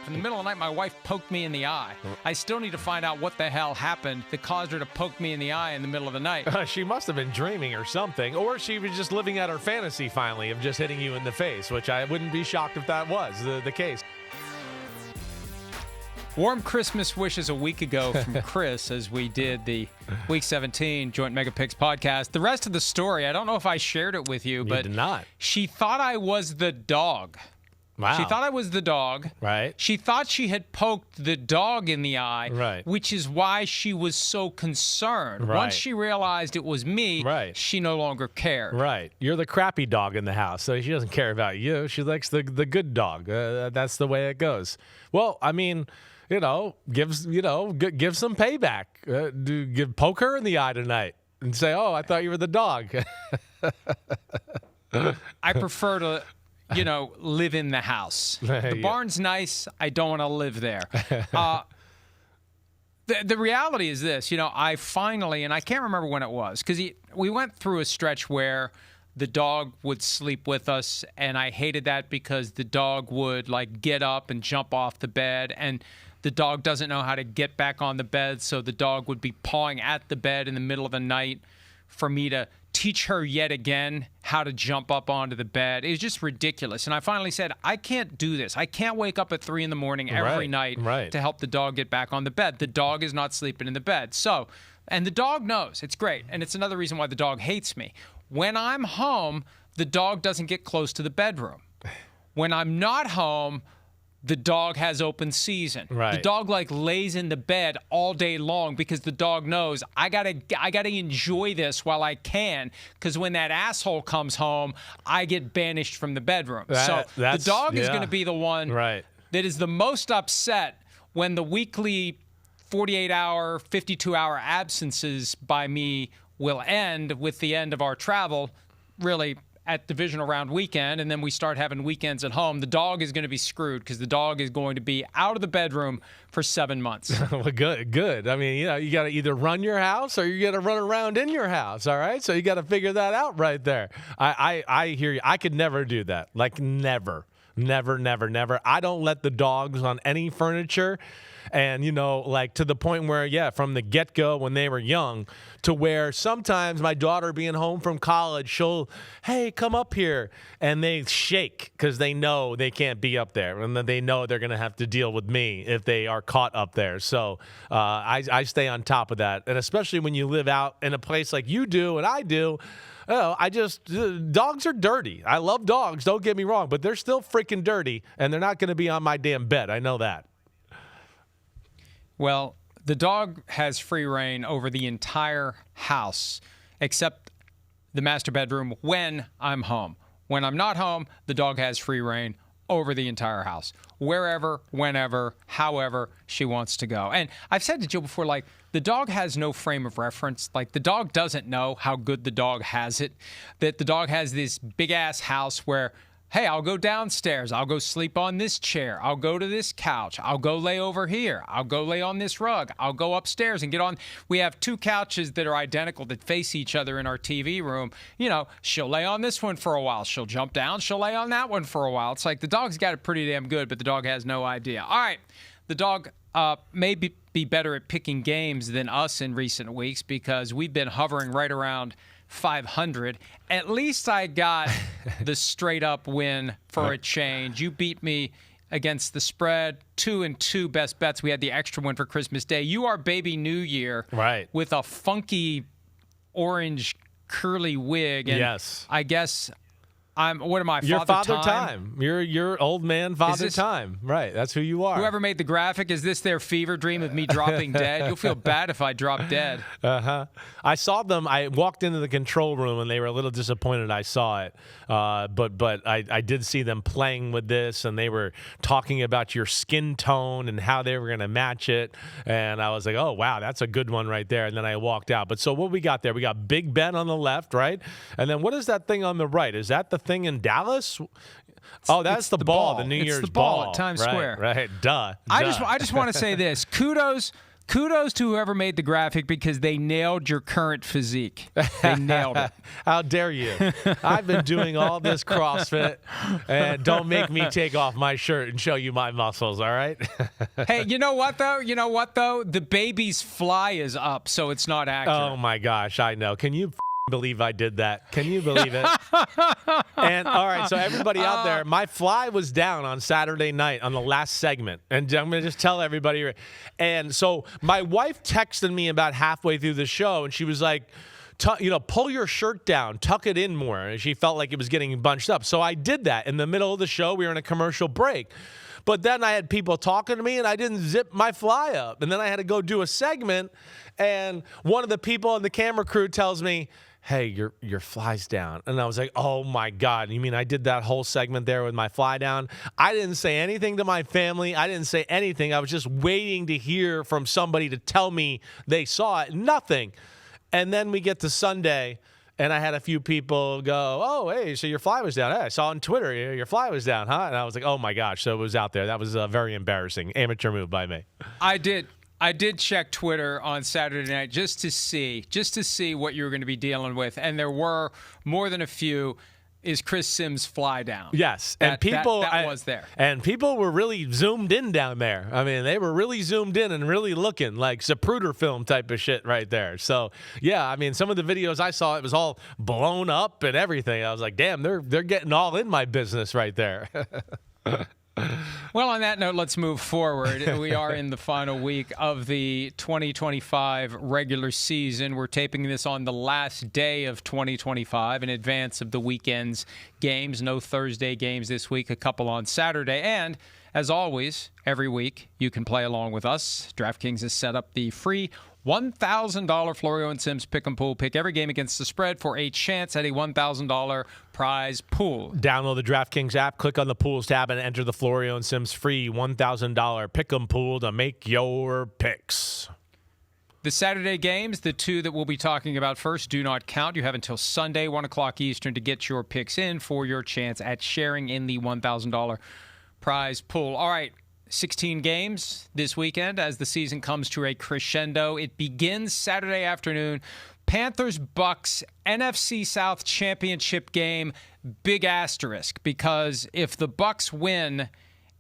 In the middle of the night, my wife poked me in the eye. I still need to find out what the hell happened that caused her to poke me in the eye in the middle of the night. She must have been dreaming or something, or she was just living out her fantasy finally of just hitting you in the face, which I wouldn't be shocked if that was the case. Warm Christmas wishes a week ago from Chris as we did the Week 17 Joint Mega Picks podcast. The rest of the story, I don't know if I shared it with you, but did not. She thought I was the dog. Wow. She thought I was the dog. Right. She thought she had poked the dog in the eye, right, which is why she was so concerned. Right. Once she realized it was me, right, she no longer cared. Right. You're the crappy dog in the house, so she doesn't care about you. She likes the good dog. That's the way it goes. Well, I mean, give some payback. Poke her in the eye tonight and say, "Oh, I thought you were the dog." I prefer to, live in the house. The barn's nice. I don't want to live there. The reality is this, I finally, and I can't remember when it was, because we went through a stretch where the dog would sleep with us, and I hated that because the dog would get up and jump off the bed, and the dog doesn't know how to get back on the bed, so the dog would be pawing at the bed in the middle of the night for me to teach her yet again how to jump up onto the bed. It was just ridiculous. And I finally said, I can't do this. I can't wake up at 3 a.m. every night to help the dog get back on the bed. The dog is not sleeping in the bed. So, and the dog knows. It's great. And it's another reason why the dog hates me. When I'm home, the dog doesn't get close to the bedroom. When I'm not home, the dog has open season. Right. The dog lays in the bed all day long because the dog knows I gotta enjoy this while I can, because when that asshole comes home, I get banished from the bedroom. So the dog is going to be the one that is the most upset when the weekly 48-hour, 52-hour absences by me will end with the end of our travel, really at divisional round weekend, and then we start having weekends at home. The dog is going to be screwed because the dog is going to be out of the bedroom for 7 months. Well, good. I mean, you got to either run your house or you got to run around in your house, all right? So you got to figure that out right there. I hear you. I could never do that. Never. I don't let the dogs on any furniture. And, to the point where, from the get-go when they were young, to where sometimes my daughter being home from college, she'll, hey, come up here. And they shake because they know they can't be up there. And then they know they're going to have to deal with me if they are caught up there. So I stay on top of that. And especially when you live out in a place like you do and I do, dogs are dirty. I love dogs, don't get me wrong, but they're still freaking dirty, and they're not going to be on my damn bed. I know that. Well, the dog has free reign over the entire house except the master bedroom when I'm home. When I'm not home, the dog has free reign over the entire house. Wherever, whenever, however she wants to go. And I've said to Jill before, the dog has no frame of reference. The dog doesn't know how good the dog has it. That the dog has this big-ass house where, hey, I'll go downstairs. I'll go sleep on this chair. I'll go to this couch. I'll go lay over here. I'll go lay on this rug. I'll go upstairs and get on. We have 2 couches that are identical that face each other in our TV room. She'll lay on this one for a while. She'll jump down. She'll lay on that one for a while. It's the dog's got it pretty damn good, but the dog has no idea. All right, the dog may be better at picking games than us in recent weeks because we've been hovering right around 500. At least I got the straight up win for a change. You beat me against the spread. 2-2 best bets. We had the extra one for Christmas Day. You are baby New Year, right, with a funky orange curly wig. And yes, I guess what am I? You're Father Time. You're old man Father Time. Right. That's who you are. Whoever made the graphic, is this their fever dream of me dropping dead? You'll feel bad if I drop dead. I saw them. I walked into the control room and they were a little disappointed I saw it. But I did see them playing with this, and they were talking about your skin tone and how they were going to match it. And I was like, oh, wow, that's a good one right there. And then I walked out. But so what we got there? We got Big Ben on the left, right? And then what is that thing on the right? Is that the thing in Dallas? That's the ball, the New Year's ball ball at Times Square. Right, duh. I just want to say this. Kudos kudos to whoever made the graphic because they nailed your current physique. They nailed it. How dare you? I've been doing all this CrossFit, and don't make me take off my shirt and show you my muscles, all right? Hey, you know what, though? The baby's fly is up, so it's not accurate. Oh, my gosh, I know. Can you believe I did that? Can you believe it? And all right, so everybody out there, my fly was down on Saturday night on the last segment, and I'm going to just tell everybody. And so my wife texted me about halfway through the show, and she was like, pull your shirt down, tuck it in more. And she felt like it was getting bunched up. So I did that in the middle of the show. We were in a commercial break. But then I had people talking to me, and I didn't zip my fly up. And then I had to go do a segment, and one of the people on the camera crew tells me, hey, your fly's down. And I was like, oh, my God. You mean I did that whole segment there with my fly down? I didn't say anything to my family. I didn't say anything. I was just waiting to hear from somebody to tell me they saw it. Nothing. And then we get to Sunday, and I had a few people go, oh, hey, so your fly was down. Hey, I saw on Twitter your fly was down, huh? And I was like, oh, my gosh. So it was out there. That was very embarrassing. Amateur move by me. I did check Twitter on Saturday night just to see what you were going to be dealing with, and there were more than a few. Is Chris Sims' fly down? Yes, and people that was there, and people were really zoomed in down there. I mean, they were really zoomed in and really looking like Zapruder film type of shit right there. So yeah, I mean, some of the videos I saw, it was all blown up and everything. I was like, damn, they're getting all in my business right there. Well, on that note, let's move forward. We are in the final week of the 2025 regular season. We're taping this on the last day of 2025 in advance of the weekend's games. No Thursday games this week, a couple on Saturday. And as always, every week you can play along with us. DraftKings has set up the free $1,000 Florio and Sims pick 'em pool. Pick every game against the spread for a chance at a $1,000 prize pool. Download the DraftKings app, click on the pools tab, and enter the Florio and Sims free $1,000 pick 'em pool to make your picks. The Saturday games, the two that we'll be talking about first, do not count. You have until Sunday, 1 o'clock Eastern, to get your picks in for your chance at sharing in the $1,000 prize pool. All right. 16 games this weekend as the season comes to a crescendo. It begins Saturday afternoon. Panthers, Bucs, NFC South Championship game. Big asterisk, because if the Bucs win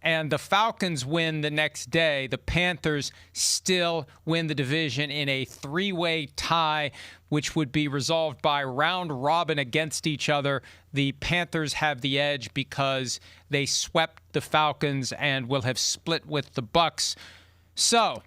and the Falcons win the next day, the Panthers still win the division in a three-way tie, which would be resolved by round robin against each other. The Panthers have the edge because they swept the Falcons and will have split with the Bucs. So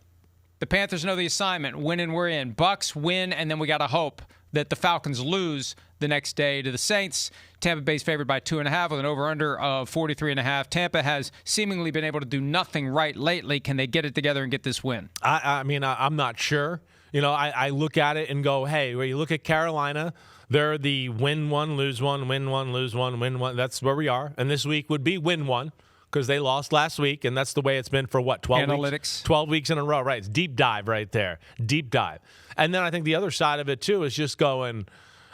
the Panthers know the assignment. Win and we're in. Bucs win, and then we got to hope that the Falcons lose the next day to the Saints. Tampa Bay's favored by 2.5 with an over-under of 43.5. Tampa has seemingly been able to do nothing right lately. Can they get it together and get this win? I'm not sure. You know, I look at it and go, hey, when you look at Carolina, they're the win one, lose one, win one, lose one, win one. That's where we are. And this week would be win one because they lost last week, and that's the way it's been for, 12 Analytics. weeks? 12 weeks in a row, right? It's deep dive right there. Deep dive. And then I think the other side of it, too, is just going,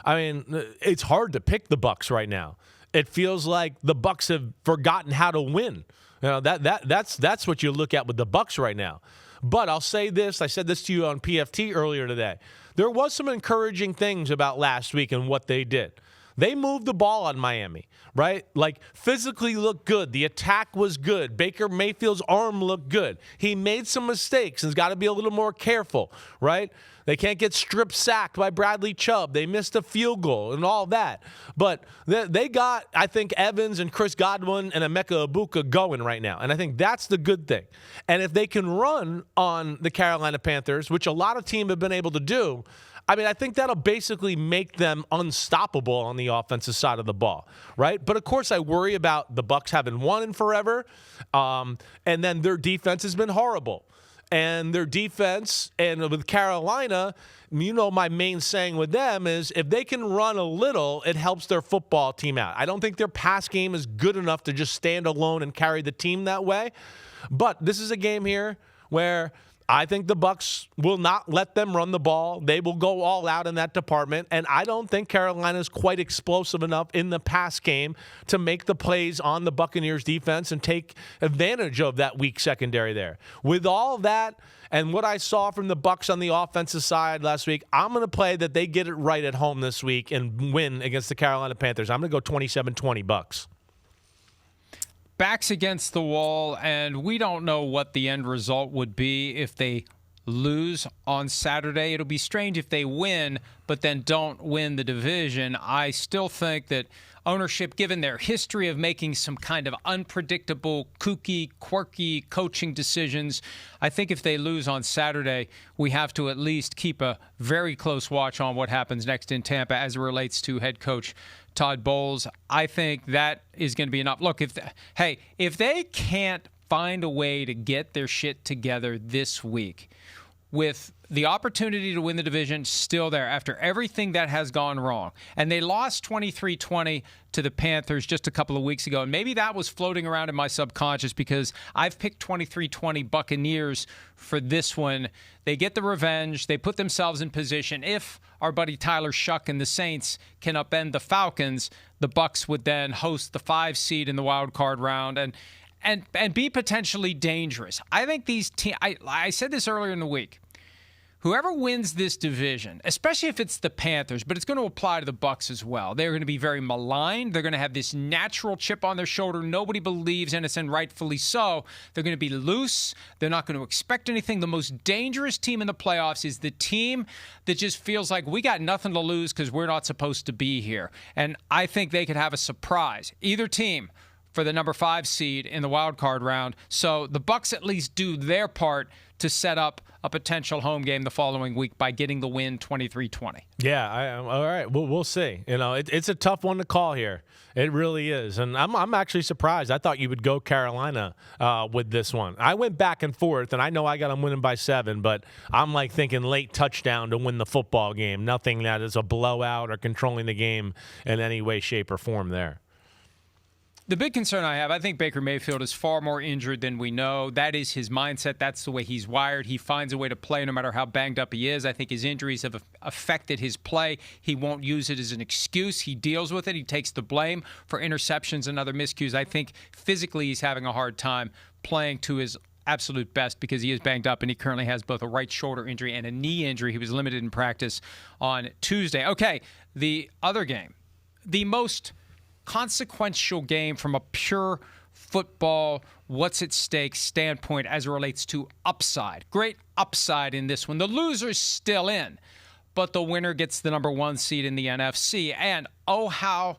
I mean, it's hard to pick the Bucs right now. It feels like the Bucs have forgotten how to win. You know, that's what you look at with the Bucs right now. But I'll say this. I said this to you on PFT earlier today. There was some encouraging things about last week and what they did. They moved the ball on Miami, right? Like, physically looked good. The attack was good. Baker Mayfield's arm looked good. He made some mistakes and has got to be a little more careful, right? They can't get strip sacked by Bradley Chubb. They missed a field goal and all that. But they got, I think, Evans and Chris Godwin and Emeka Egbuka going right now. And I think that's the good thing. And if they can run on the Carolina Panthers, which a lot of teams have been able to do, I mean, I think that'll basically make them unstoppable on the offensive side of the ball, right? But, of course, I worry about the Bucs having won in forever, and then their defense has been horrible. And their defense, and with Carolina, you know, my main saying with them is if they can run a little, it helps their football team out. I don't think their pass game is good enough to just stand alone and carry the team that way. But this is a game here where I think the Bucs will not let them run the ball. They will go all out in that department, and I don't think Carolina is quite explosive enough in the pass game to make the plays on the Buccaneers defense and take advantage of that weak secondary there. With all that and what I saw from the Bucs on the offensive side last week, I'm going to play that they get it right at home this week and win against the Carolina Panthers. I'm going to go 27-20 Bucs. Backs against the wall, and we don't know what the end result would be if they lose on Saturday. It'll be strange if they win, but then don't win the division. I still think that ownership, given their history of making some kind of unpredictable, kooky, quirky coaching decisions, I think if they lose on Saturday, we have to at least keep a very close watch on what happens next in Tampa as it relates to head coach Todd Bowles. I think that is going to be enough. Look, if they can't find a way to get their shit together this week, with the opportunity to win the division still there after everything that has gone wrong, and they lost 23-20 to the Panthers just a couple of weeks ago, and maybe that was floating around in my subconscious because I've picked 23-20 Buccaneers for this one. They get the revenge. They put themselves in position. If our buddy Tyler Shuck and the Saints can upend the Falcons, the Bucs would then host the 5 seed in the wild card round and be potentially dangerous. I think these teams, I said this earlier in the week, whoever wins this division, especially if it's the Panthers, but it's going to apply to the Bucs as well, they're going to be very maligned. They're going to have this natural chip on their shoulder. Nobody believes in us, and rightfully so. They're going to be loose. They're not going to expect anything. The most dangerous team in the playoffs is the team that just feels like we got nothing to lose because we're not supposed to be here. And I think they could have a surprise. Either team for the number 5 seed in the wild card round. So the Bucs at least do their part to set up a potential home game the following week by getting the win 23-20. Yeah, all right. We'll see. You know, it's a tough one to call here. It really is. And I'm actually surprised. I thought you would go Carolina with this one. I went back and forth, and I know I got them winning by 7, but I'm like thinking late touchdown to win the football game. Nothing that is a blowout or controlling the game in any way, shape, or form there. The big concern I have, I think Baker Mayfield is far more injured than we know. That is his mindset. That's the way he's wired. He finds a way to play no matter how banged up he is. I think his injuries have affected his play. He won't use it as an excuse. He deals with it. He takes the blame for interceptions and other miscues. I think physically he's having a hard time playing to his absolute best because he is banged up, and he currently has both a right shoulder injury and a knee injury. He was limited in practice on Tuesday. Okay, the other game, the most consequential game from a pure football, what's at stake standpoint as it relates to upside. Great upside in this one. The loser's still in, but the winner gets the number 1 seed in the NFC. And oh, how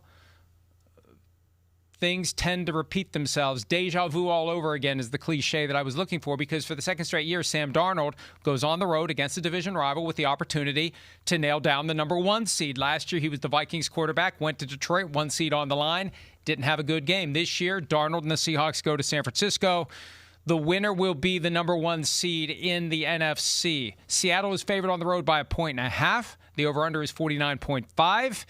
things tend to repeat themselves. Deja vu all over again is the cliche that I was looking for, because for the second straight year, Sam Darnold goes on the road against a division rival with the opportunity to nail down the number 1 seed. Last year, he was the Vikings quarterback, went to Detroit, 1 seed on the line, didn't have a good game. This year, Darnold and the Seahawks go to San Francisco. The winner will be the number 1 seed in the NFC. Seattle is favored on the road by 1.5. The over-under is 49.5.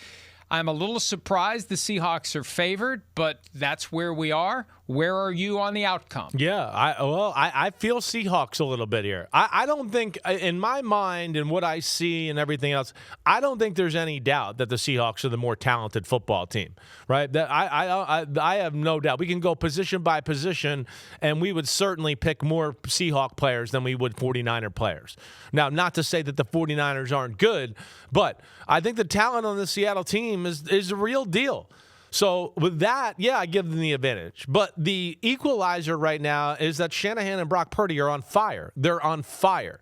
I'm a little surprised the Seahawks are favored, but that's where we are. Where are you on the outcome? Yeah, I feel Seahawks a little bit here. I don't think, in my mind and what I see and everything else, I don't think there's any doubt that the Seahawks are the more talented football team, right? That I have no doubt. We can go position by position, and we would certainly pick more Seahawk players than we would 49er players. Now, not to say that the 49ers aren't good, but I think the talent on the Seattle team is a real deal. So with that, yeah, I give them the advantage. But the equalizer right now is that Shanahan and Brock Purdy are on fire. They're on fire.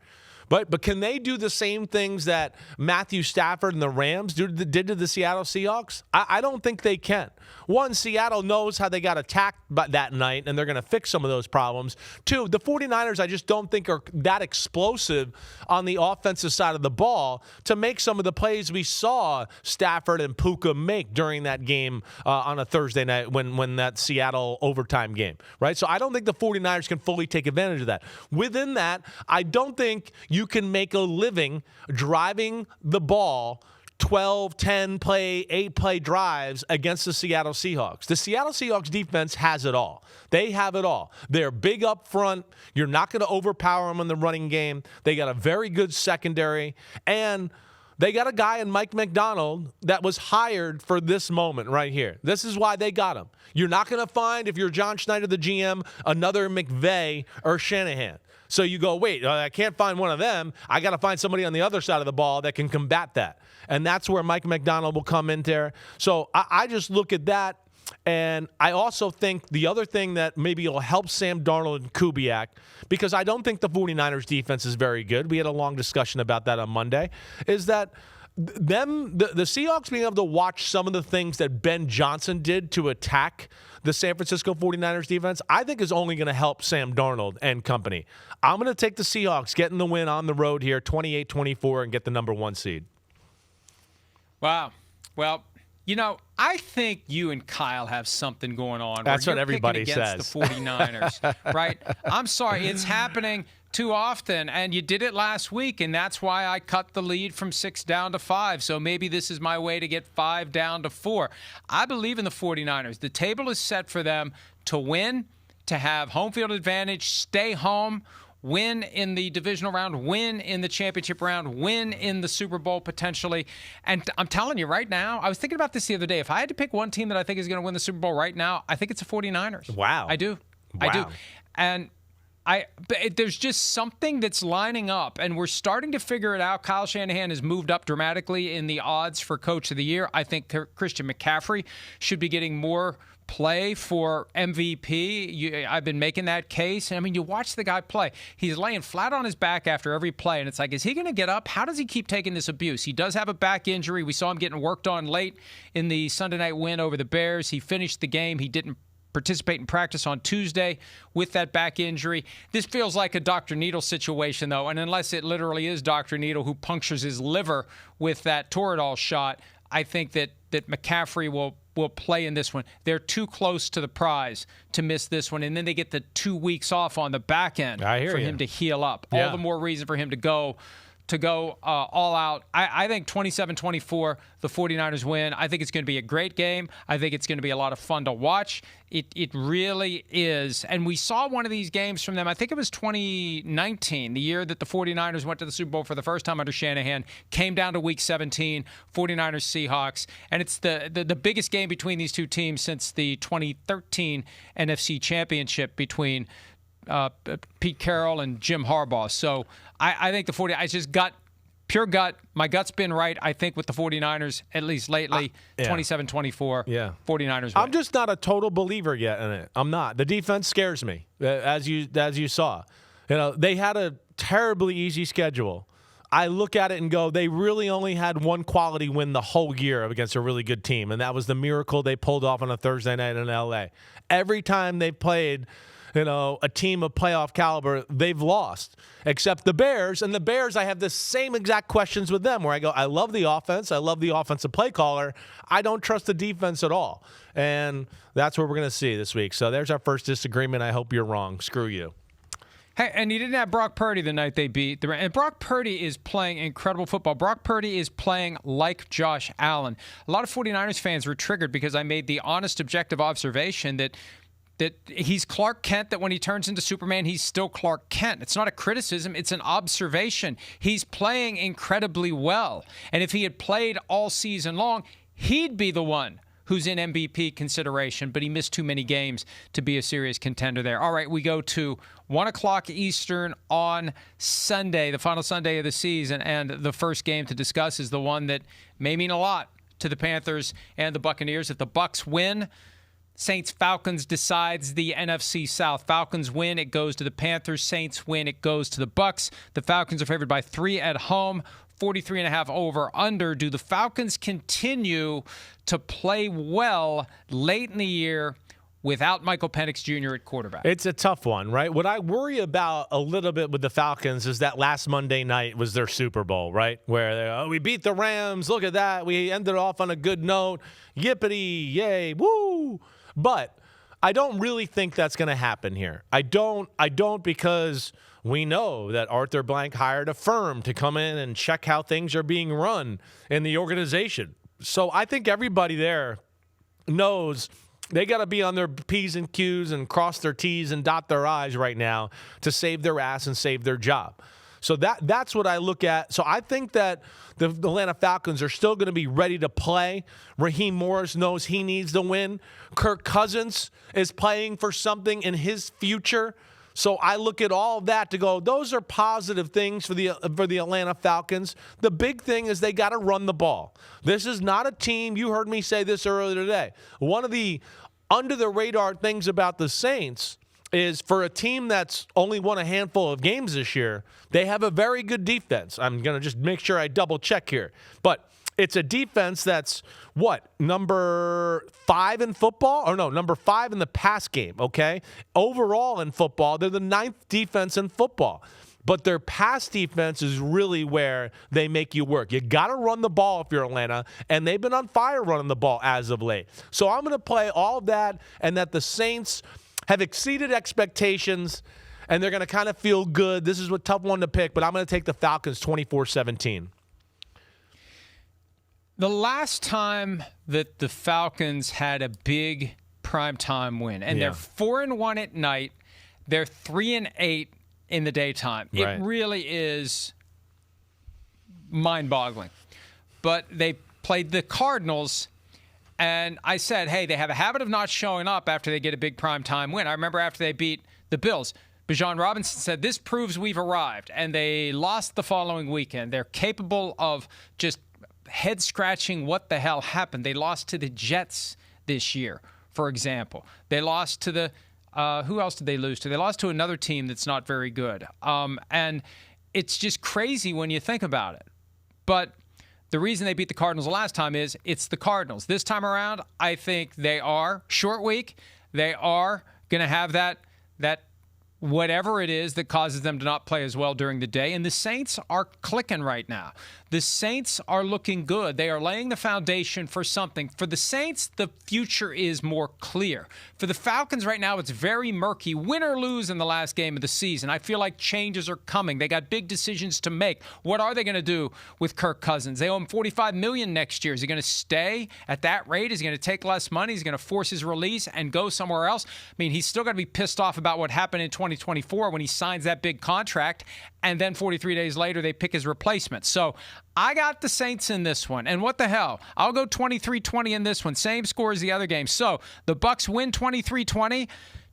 But can they do the same things that Matthew Stafford and the Rams did to the Seattle Seahawks? I don't think they can. One, Seattle knows how they got attacked that night, and they're going to fix some of those problems. Two, the 49ers I just don't think are that explosive on the offensive side of the ball to make some of the plays we saw Stafford and Puka make during that game on a Thursday night when that Seattle overtime game, right? So I don't think the 49ers can fully take advantage of that. Within that, I don't think you can make a living driving the ball 12, 10 play, 8 play drives against the Seattle Seahawks. The Seattle Seahawks defense has it all. They have it all. They're big up front. You're not going to overpower them in the running game. They got a very good secondary, and they got a guy in Mike McDonald that was hired for this moment right here. This is why they got him. You're not going to find, if you're John Schneider, the GM, another McVay or Shanahan. So you go, wait, I can't find one of them. I got to find somebody on the other side of the ball that can combat that. And that's where Mike McDonald will come in there. So I just look at that. And I also think the other thing that maybe will help Sam Darnold and Kubiak, because I don't think the 49ers defense is very good. We had a long discussion about that on Monday, is that the Seahawks being able to watch some of the things that Ben Johnson did to attack the San Francisco 49ers defense, I think is only going to help Sam Darnold and company. I'm going to take the Seahawks getting the win on the road here, 28-24, and get the number 1 seed. Wow. Well, I think you and Kyle have something going on. That's where what everybody says. Against the 49ers, right? I'm sorry. It's happening too often, and you did it last week, and that's why I cut the lead from 6 down to 5. So maybe this is my way to get 5 down to 4. I believe in the 49ers. The table is set for them to win, to have home field advantage, stay home, win in the divisional round, win in the championship round, win in the Super Bowl potentially. And I'm telling you right now, I was thinking about this the other day. If I had to pick one team that I think is going to win the Super Bowl right now, I think it's the 49ers. Wow. I do. Wow. I do. And there's just something that's lining up, and we're starting to figure it out. Kyle Shanahan has moved up dramatically in the odds for Coach of the Year. I think Christian McCaffrey should be getting more play for MVP. I've been making that case. I mean, you watch the guy play. He's laying flat on his back after every play, and it's like, is he going to get up? How does he keep taking this abuse? He does have a back injury. We saw him getting worked on late in the Sunday night win over the Bears. He finished the game. He didn't participate in practice on Tuesday with that back injury. This feels like a Dr. Needle situation, though, and unless it literally is Dr. Needle who punctures his liver with that Toradol shot, I think that McCaffrey will play in this one. They're too close to the prize to miss this one, and then they get the 2 weeks off on the back end for him to heal up. Yeah. All the more reason for him to go all out. I think 27-24, the 49ers win. I think it's going to be a great game. I think it's going to be a lot of fun to watch. It really is. And we saw one of these games from them. I think it was 2019, the year that the 49ers went to the Super Bowl for the first time under Shanahan, came down to Week 17, 49ers Seahawks. And it's the biggest game between these two teams since the 2013 NFC Championship between Pete Carroll and Jim Harbaugh. So I think I just pure gut. My gut's been right, I think, with the 49ers, at least lately. 27-24, 49ers win. I'm just not a total believer yet in it. I'm not. The defense scares me, as you saw. They had a terribly easy schedule. I look at it and go, they really only had one quality win the whole year against a really good team, and that was the miracle they pulled off on a Thursday night in L.A. Every time they played a team of playoff caliber, they've lost, except the Bears. And the Bears, I have the same exact questions with them where I go, I love the offense. I love the offensive play caller. I don't trust the defense at all. And that's what we're going to see this week. So there's our first disagreement. I hope you're wrong. Screw you. Hey, and you didn't have Brock Purdy the night they beat the Rams. And Brock Purdy is playing incredible football. Brock Purdy is playing like Josh Allen. A lot of 49ers fans were triggered because I made the honest, objective observation that he's Clark Kent, that when he turns into Superman, he's still Clark Kent. It's not a criticism. It's an observation. He's playing incredibly well. And if he had played all season long, he'd be the one who's in MVP consideration, but he missed too many games to be a serious contender there. All right, we go to 1 o'clock Eastern on Sunday, the final Sunday of the season, and the first game to discuss is the one that may mean a lot to the Panthers and the Buccaneers. If the Bucs win, Saints-Falcons decides the NFC South. Falcons win, it goes to the Panthers. Saints win, it goes to the Bucs. The Falcons are favored by 3 at home, 43.5 over under. Do the Falcons continue to play well late in the year without Michael Penix Jr. at quarterback? It's a tough one, right? What I worry about a little bit with the Falcons is that last Monday night was their Super Bowl, right? Where we beat the Rams. Look at that. We ended off on a good note. Yippity, yay, woo. But I don't really think that's going to happen here. I don't because we know that Arthur Blank hired a firm to come in and check how things are being run in the organization. So I think everybody there knows they got to be on their P's and Q's and cross their T's and dot their I's right now to save their ass and save their job. So that's what I look at. So I think that the Atlanta Falcons are still going to be ready to play. Raheem Morris knows he needs to win. Kirk Cousins is playing for something in his future. So I look at all of that to go, those are positive things for the Atlanta Falcons. The big thing is they got to run the ball. This is not a team, you heard me say this earlier today. One of the under-the-radar things about the Saints is for a team that's only won a handful of games this year, they have a very good defense. I'm going to just make sure I double-check here. But it's a defense that's, number 5 in football? Or no, number 5 in the pass game, okay? Overall in football, they're the 9th defense in football. But their pass defense is really where they make you work. You got to run the ball if you're Atlanta, and they've been on fire running the ball as of late. So I'm going to play all that, and that the Saints have exceeded expectations, and they're going to kind of feel good. This is a tough one to pick, but I'm going to take the Falcons 24-17. The last time that the Falcons had a big primetime win, and they're 4-1 at night, they're 3-8 in the daytime. Right. It really is mind-boggling. But they played the Cardinals, and I said, hey, they have a habit of not showing up after they get a big primetime win. I remember after they beat the Bills, Bijan Robinson said, this proves we've arrived. And they lost the following weekend. They're capable of just head-scratching what the hell happened. They lost to the Jets this year, for example. They lost to the who else did they lose to? They lost to another team that's not very good. And it's just crazy when you think about it. But the reason they beat the Cardinals the last time is it's the Cardinals. This time around, I think they are short week. They are going to have that whatever it is that causes them to not play as well during the day. And the Saints are clicking right now. The Saints are looking good. They are laying the foundation for something. For the Saints, the future is more clear. For the Falcons right now, it's very murky. Win or lose in the last game of the season. I feel like changes are coming. They got big decisions to make. What are they going to do with Kirk Cousins? They owe him $45 million next year. Is he going to stay at that rate? Is he going to take less money? Is he going to force his release and go somewhere else? I mean, he's still going to be pissed off about what happened in 2024 when he signs that big contract, and then 43 days later they pick his replacement. So I got the Saints in this one. And what the hell? I'll go 23-20 in this one. Same score as the other game. So the Bucs win 23-20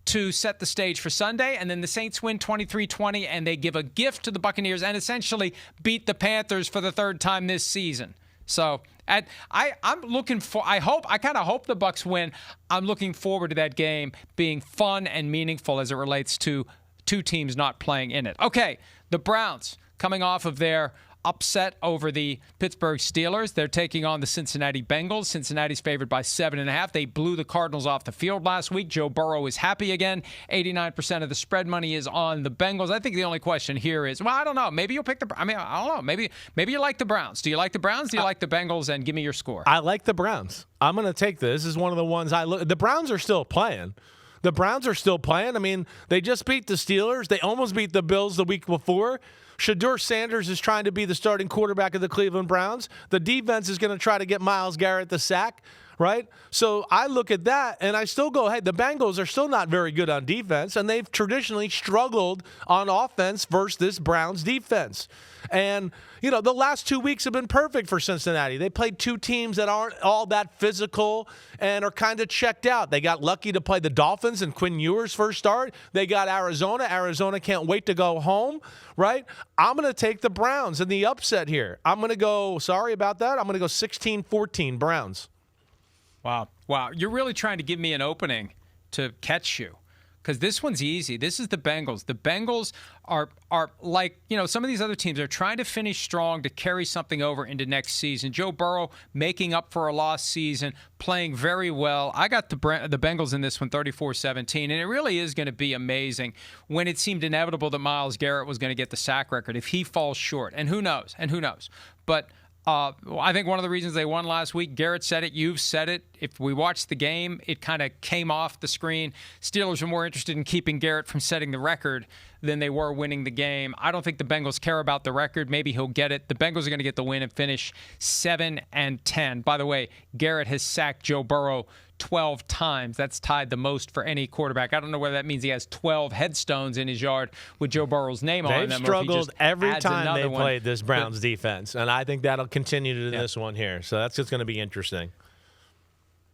to set the stage for Sunday, and then the Saints win 23-20, and they give a gift to the Buccaneers and essentially beat the Panthers for the third time this season. So I'm looking for. I kind of hope the Bucs win. I'm looking forward to that game being fun and meaningful as it relates to two teams not playing in it. Okay, the Browns coming off of their upset over the Pittsburgh Steelers. They're taking on the Cincinnati Bengals. Cincinnati's favored by 7.5. They blew the Cardinals off the field last week. Joe Burrow is happy again. 89% of the spread money is on the Bengals. I think the only question here is, well, I don't know. Maybe you'll pick I don't know. Maybe you like the Browns. Do you like the Browns? Do you like the Bengals? And give me your score. I like the Browns. I'm going to take this. This is one of the ones I look. The Browns are still playing. I mean, they just beat the Steelers. They almost beat the Bills the week before. Shedeur Sanders is trying to be the starting quarterback of the Cleveland Browns. The defense is going to try to get Myles Garrett the sack, right? So I look at that, and I still go, hey, the Bengals are still not very good on defense, and they've traditionally struggled on offense versus this Browns defense. And, you know, the last 2 weeks have been perfect for Cincinnati. They played two teams that aren't all that physical and are kind of checked out. They got lucky to play the Dolphins in Quinn Ewers' first start. They got Arizona. Arizona can't wait to go home, right? I'm going to take the Browns in the upset here. I'm going to go, sorry about that, I'm going to go 16-14 Browns. Wow. You're really trying to give me an opening to catch you, because this one's easy. This is the Bengals. The Bengals are like, you know, some of these other teams are trying to finish strong to carry something over into next season. Joe Burrow making up for a lost season, playing very well. I got the Bengals in this one, 34-17, and it really is going to be amazing when it seemed inevitable that Myles Garrett was going to get the sack record if he falls short. And who knows? But I think one of the reasons they won last week, Garrett said it, you've said it. If we watched the game, it kind of came off the screen. Steelers were more interested in keeping Garrett from setting the record than they were winning the game. I don't think the Bengals care about the record. Maybe he'll get it. The Bengals are going to get the win and finish 7-10. By the way, Garrett has sacked Joe Burrow 12 times. That's tied the most for any quarterback. I don't know whether that means he has 12 headstones in his yard with Joe Burrow's name on them. They've struggled every time they played this Browns defense, and I think that'll continue to this one here. So that's just going to be interesting.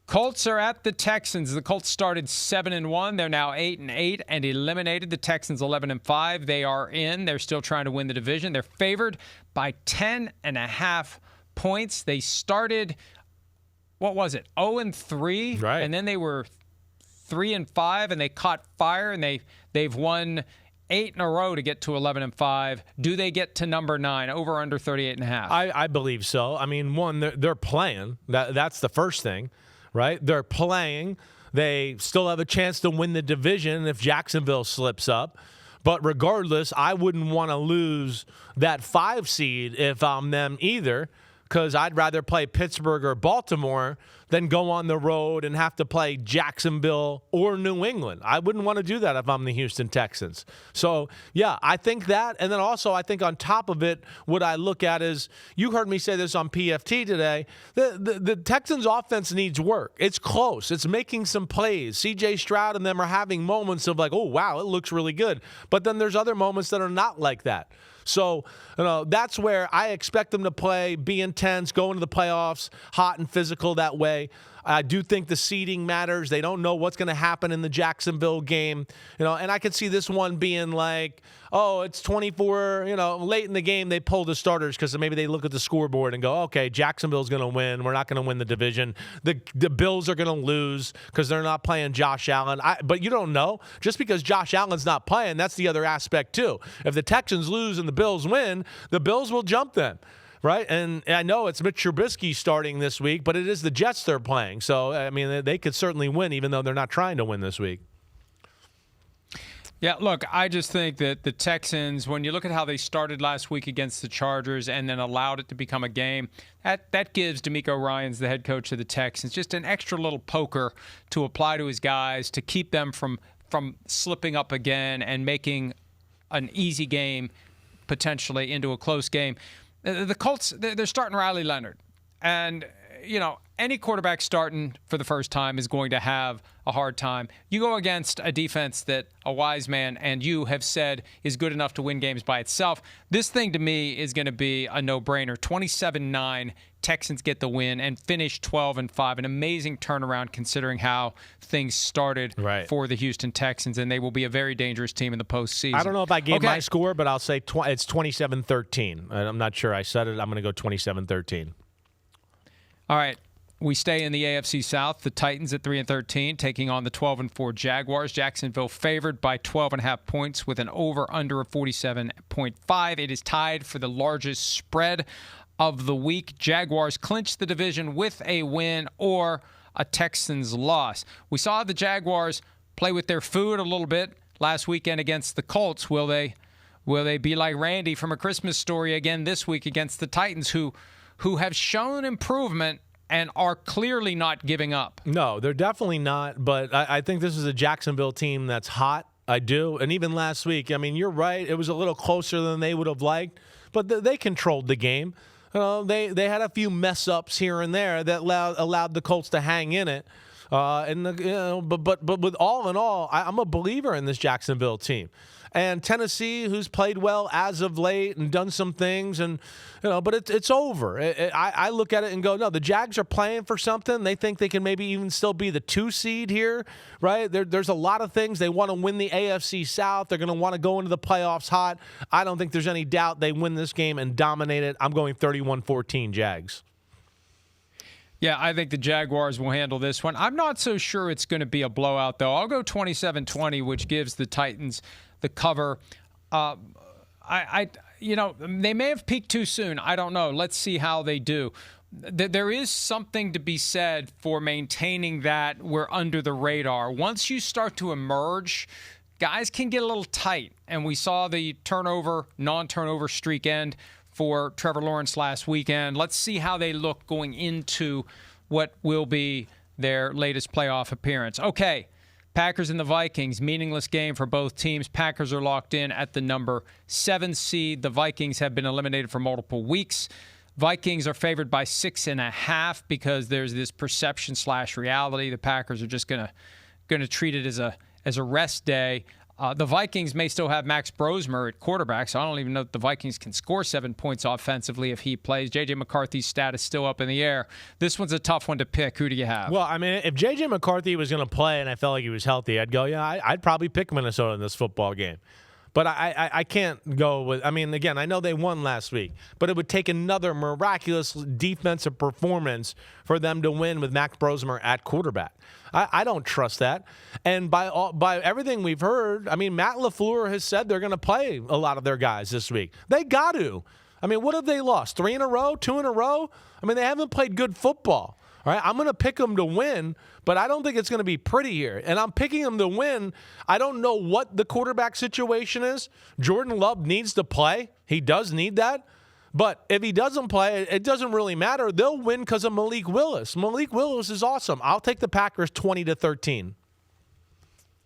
Colts are at the Texans. The Colts started 7-1. They're now 8-8 and eliminated the Texans 11-5. They are in. They're still trying to win the division. They're favored by 10.5 points. They started, what was it, 0-3, right? And then they were 3-5, and they caught fire, and they've won 8 in a row to get to 11-5. Do they get to number 9, over under 38.5? I believe so. I mean, one, they're playing. That's the first thing, right? They're playing. They still have a chance to win the division if Jacksonville slips up. But regardless, I wouldn't want to lose that 5 seed if I'm them either, because I'd rather play Pittsburgh or Baltimore than go on the road and have to play Jacksonville or New England. I wouldn't want to do that if I'm the Houston Texans. So, yeah, I think that. And then also I think on top of it, what I look at is, you heard me say this on PFT today, the Texans offense needs work. It's close. It's making some plays. C.J. Stroud and them are having moments of like, oh, wow, it looks really good. But then there's other moments that are not like that. So, that's where I expect them to play, be intense, go into the playoffs, hot and physical that way. I do think the seeding matters. They don't know what's going to happen in the Jacksonville game, and I could see this one being like, oh, it's 24, late in the game they pull the starters because maybe they look at the scoreboard and go, okay, Jacksonville's going to win. We're not going to win the division. The Bills are going to lose because they're not playing Josh Allen. But you don't know. Just because Josh Allen's not playing, that's the other aspect too. If the Texans lose and the Bills win, the Bills will jump them. Right, and I know it's Mitch Trubisky starting this week, but it is the Jets they're playing. So, I mean, they could certainly win, even though they're not trying to win this week. Yeah, look, I just think that the Texans, when you look at how they started last week against the Chargers and then allowed it to become a game, that gives DeMeco Ryans, the head coach of the Texans, just an extra little poker to apply to his guys to keep them from slipping up again and making an easy game potentially into a close game. The Colts, they're starting Riley Leonard. And, any quarterback starting for the first time is going to have a hard time. You go against a defense that a wise man and you have said is good enough to win games by itself. This thing to me is going to be a no-brainer. 27-9, Texans get the win and finish 12-5. An amazing turnaround considering how things started for the Houston Texans, and they will be a very dangerous team in the postseason. I don't know if I gave my score, but I'll say it's 27-13. I'm not sure I said it. I'm going to go 27-13. All right. We stay in the AFC South. The Titans at 3-13, taking on the 12-4 Jaguars. Jacksonville favored by 12.5 points with an over/under of 47.5. It is tied for the largest spread of the week. Jaguars clinch the division with a win or a Texans loss. We saw the Jaguars play with their food a little bit last weekend against the Colts. Will they be like Randy from A Christmas Story again this week against the Titans, who have shown improvement and are clearly not giving up? No, they're definitely not, but I think this is a Jacksonville team that's hot. I do. And even last week, I mean, you're right, it was a little closer than they would have liked, but they controlled the game. They had a few mess-ups here and there that allowed the Colts to hang in it. But with all in all, I'm a believer in this Jacksonville team. And Tennessee, who's played well as of late and done some things, and but it's over. I look at it and go, no, the Jags are playing for something. They think they can maybe even still be the 2 seed here, right? There's a lot of things. They want to win the AFC South. They're going to want to go into the playoffs hot. I don't think there's any doubt they win this game and dominate it. I'm going 31-14 Jags. Yeah, I think the Jaguars will handle this one. I'm not so sure it's going to be a blowout, though. I'll go 27-20, which gives the Titans the cover. They may have peaked too soon. I don't know. Let's see how they do. There is something to be said for maintaining that we're under the radar. Once you start to emerge, guys can get a little tight. And we saw the non-turnover streak end for Trevor Lawrence last weekend. Let's see how they look going into what will be their latest playoff appearance. Okay, Packers and the Vikings, meaningless game for both teams. Packers are locked in at the number 7 seed. The Vikings have been eliminated for multiple weeks. Vikings are favored by 6.5 because there's this perception/reality. The Packers are just gonna treat it as a rest day. The Vikings may still have Max Brosmer at quarterback, so I don't even know if the Vikings can score 7 points offensively if he plays. J.J. McCarthy's stat is still up in the air. This one's a tough one to pick. Who do you have? Well, I mean, if J.J. McCarthy was going to play and I felt like he was healthy, I'd go, yeah, I'd probably pick Minnesota in this football game. But I can't go with – I mean, again, I know they won last week, but it would take another miraculous defensive performance for them to win with Max Brosmer at quarterback. I don't trust that. And by everything we've heard, I mean, Matt LaFleur has said they're going to play a lot of their guys this week. They got to. I mean, what have they lost? 3 in a row? 2 in a row? I mean, they haven't played good football. All right, I'm going to pick them to win, but I don't think it's going to be pretty here. And I'm picking them to win. I don't know what the quarterback situation is. Jordan Love needs to play. He does need that. But if he doesn't play, it doesn't really matter. They'll win because of Malik Willis. Malik Willis is awesome. I'll take the Packers 20-13.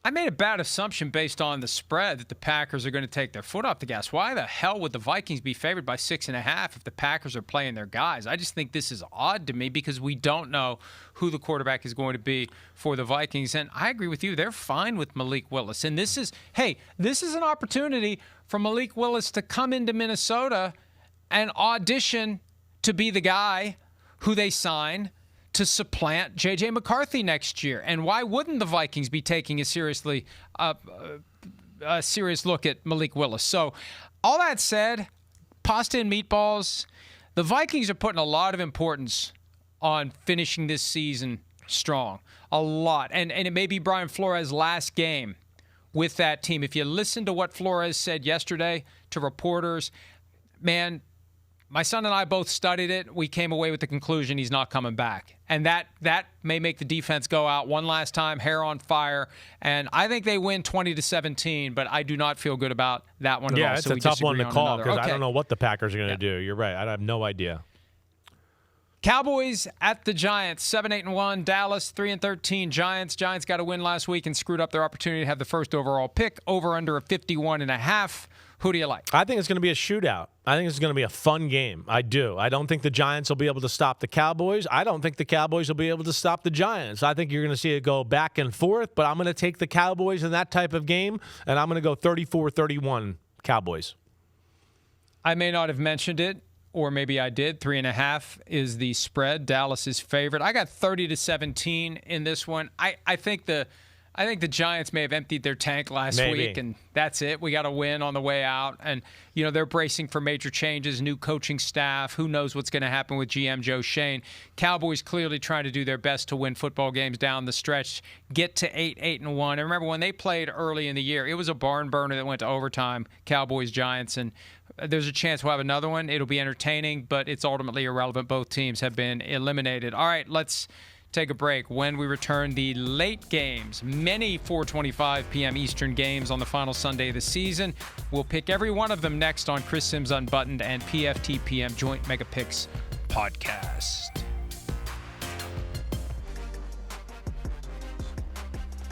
I made a bad assumption based on the spread that the Packers are going to take their foot off the gas. Why the hell would the Vikings be favored by 6.5 if the Packers are playing their guys? I just think this is odd to me because we don't know who the quarterback is going to be for the Vikings. And I agree with you. They're fine with Malik Willis. And this is an opportunity for Malik Willis to come into Minnesota and audition to be the guy who they sign to supplant J.J. McCarthy next year. And why wouldn't the Vikings be taking a serious look at Malik Willis? So all that said, pasta and meatballs, the Vikings are putting a lot of importance on finishing this season strong. A lot. And it may be Brian Flores' last game with that team. If you listen to what Flores said yesterday to reporters, man, my son and I both studied it. We came away with the conclusion he's not coming back. And that may make the defense go out one last time, hair on fire. And I think they win 20-17, but I do not feel good about that one at all. Yeah, it's so a tough one to call because okay. I don't know what the Packers are going to do. You're right. I have no idea. Cowboys at the Giants, 7-8-1. Dallas, 3-13. Giants got a win last week and screwed up their opportunity to have the first overall pick. Over under a 51.5. Who do you like? I think it's going to be a shootout. I think it's going to be a fun game. I do. I don't think the Giants will be able to stop the Cowboys. I don't think the Cowboys will be able to stop the Giants. I think you're going to see it go back and forth, but I'm going to take the Cowboys in that type of game, and I'm going to go 34-31 Cowboys. I may not have mentioned it, or maybe I did. 3.5 is the spread. Dallas is favored. I got 30-17 in this one. I think the Giants may have emptied their tank last week, and that's it. We got a win on the way out. And, they're bracing for major changes, new coaching staff. Who knows what's going to happen with GM Joe Shane. Cowboys clearly trying to do their best to win football games down the stretch, get to 8-1. And remember, when they played early in the year, it was a barn burner that went to overtime, Cowboys-Giants. And there's a chance we'll have another one. It'll be entertaining, but it's ultimately irrelevant. Both teams have been eliminated. All right, let's take a break. When we return, the late games, many 4:25 p.m. Eastern games on the final Sunday of the season. We'll pick every one of them next on Chris Sims Unbuttoned and PFTPM Joint Mega Picks podcast.